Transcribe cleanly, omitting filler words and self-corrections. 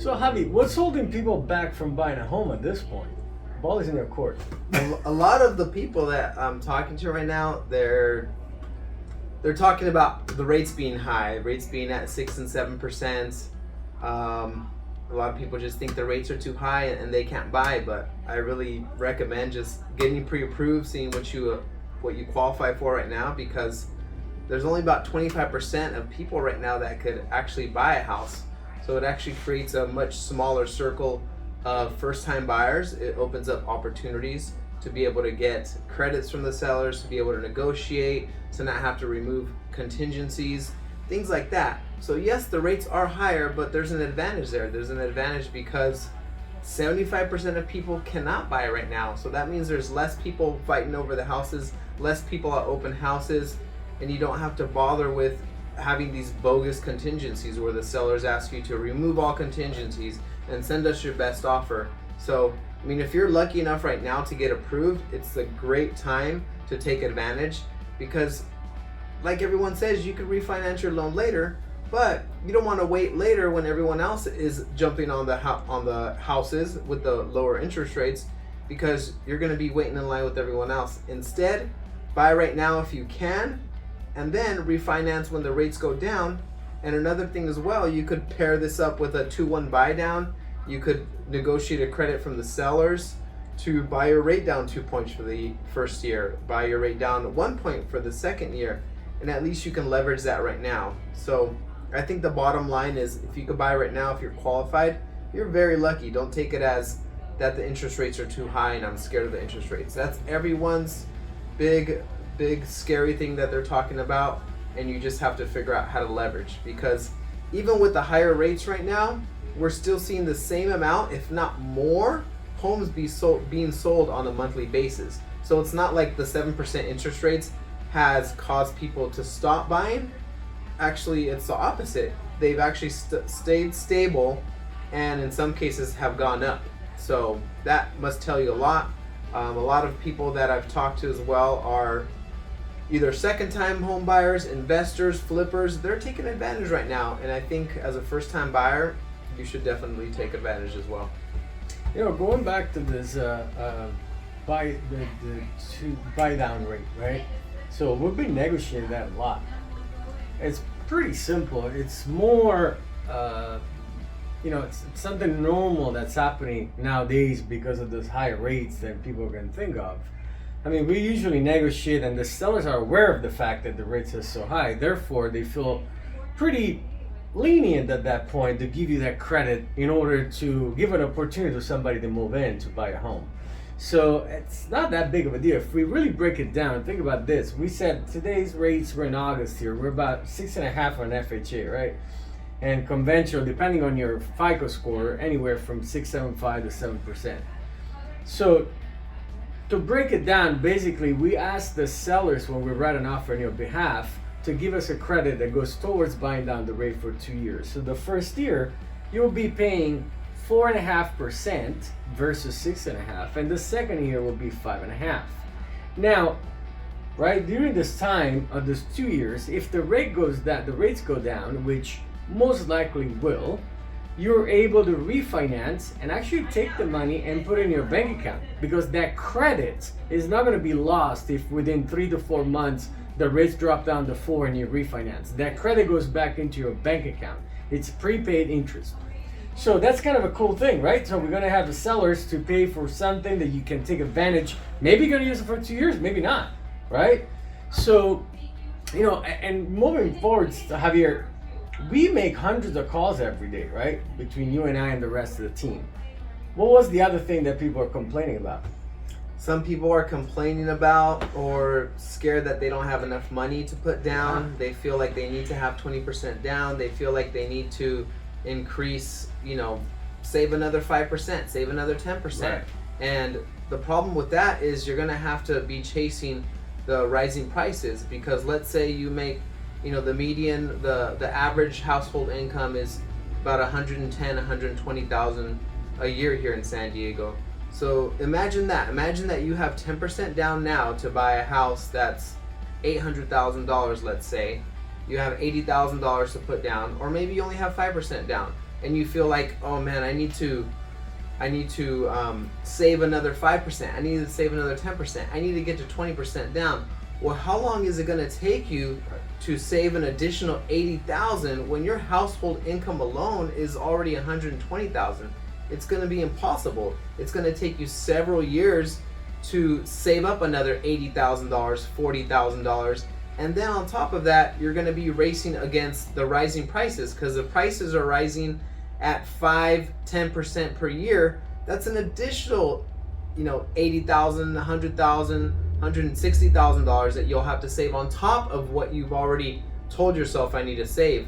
So Javi, what's holding people back from buying a home at this point? Ball is in your court. A lot of the people that I'm talking to right now, they're talking about the rates being high, rates being at 6 and 7%. A lot of people just think the rates are too high and they can't buy, but I really recommend just getting pre-approved, seeing what you qualify for right now, because there's only about 25% of people right now that could actually buy a house. So it actually creates a much smaller circle of first-time buyers. It opens up opportunities to be able to get credits from the sellers, to be able to negotiate, to not have to remove contingencies, things like that. So yes, the rates are higher, but there's an advantage there. There's an advantage because 75% of people cannot buy right now. So that means there's less people fighting over the houses, less people at open houses, and you don't have to bother with having these bogus contingencies where the sellers ask you to remove all contingencies and send us your best offer. So, I mean, if you're lucky enough right now to get approved, it's a great time to take advantage, because like everyone says, you could refinance your loan later, but you don't want to wait later when everyone else is jumping on the houses with the lower interest rates, because you're going to be waiting in line with everyone else. Instead, buy right now if you can, and then refinance when the rates go down. And another thing as well, you could pair this up with a 2-1 buy down. You could negotiate a credit from the sellers to buy your rate down 2 points for the first year, buy your rate down 1 point for the second year, and at least you can leverage that right now. So I think the bottom line is, if you could buy right now, if you're qualified, you're very lucky. Don't take it as that the interest rates are too high and I'm scared of the interest rates. That's everyone's big scary thing that they're talking about, and you just have to figure out how to leverage, because even with the higher rates right now, we're still seeing the same amount, if not more, homes being sold on a monthly basis. So it's not like the 7% interest rates has caused people to stop buying. Actually, it's the opposite. They've actually stayed stable, and in some cases have gone up. So that must tell you a lot. A lot of people that I've talked to as well are either second-time home buyers, investors, flippers. They're taking advantage right now, and I think as a first-time buyer, you should definitely take advantage as well. You know, going back to this buy down rate, right? So we've been negotiating that a lot. It's pretty simple. It's more, it's something normal that's happening nowadays because of those high rates that people can think of. I mean, we usually negotiate, and the sellers are aware of the fact that the rates are so high. Therefore, they feel pretty lenient at that point to give you that credit in order to give an opportunity to somebody to move in to buy a home. So it's not that big of a deal. If we really break it down, think about this. We said today's rates, we're in August here, we're about 6.5 on FHA, right? And conventional, depending on your FICO score, anywhere from 6.75 to 7%. So to break it down, basically we ask the sellers, when we write an offer on your behalf, to give us a credit that goes towards buying down the rate for 2 years. So the first year, you'll be paying 4.5% versus 6.5%, and the second year will be 5.5%. Now, right during this time of this 2 years, if the rate goes down, the rates go down, which most likely will, you're able to refinance and actually take the money and put it in your bank account, because that credit is not going to be lost if within 3 to 4 months the rates drop down to 4 and you refinance. That credit goes back into your bank account. It's prepaid interest. So that's kind of a cool thing, right? So we're going to have the sellers to pay for something that you can take advantage. Maybe you're going to use it for 2 years, maybe not, right? So, and moving forward, Javier, we make hundreds of calls every day, right? Between you and I and the rest of the team. What was the other thing that people are complaining about? Some people are complaining about or scared that they don't have enough money to put down. Yeah. They feel like they need to have 20% down. They feel like they need to increase, save another 5%, save another 10%. Right. And the problem with that is you're going to have to be chasing the rising prices, because let's say you make, the median, the average household income is about 110, 120,000 a year here in San Diego. So imagine that you have 10% down now to buy a house that's $800,000, let's say. You have $80,000 to put down, or maybe you only have 5% down. and you feel like, oh man, I need to save another 5%. I need to save another 10%. I need to get to 20% down. Well, how long is it going to take you to save an additional $80,000 when your household income alone is already $120,000? It's going to be impossible. It's going to take you several years to save up another $80,000, $40,000. And then on top of that, you're going to be racing against the rising prices, because the prices are rising at 5-10% per year. That's an additional, $80,000, $100,000, $160,000 that you'll have to save on top of what you've already told yourself I need to save.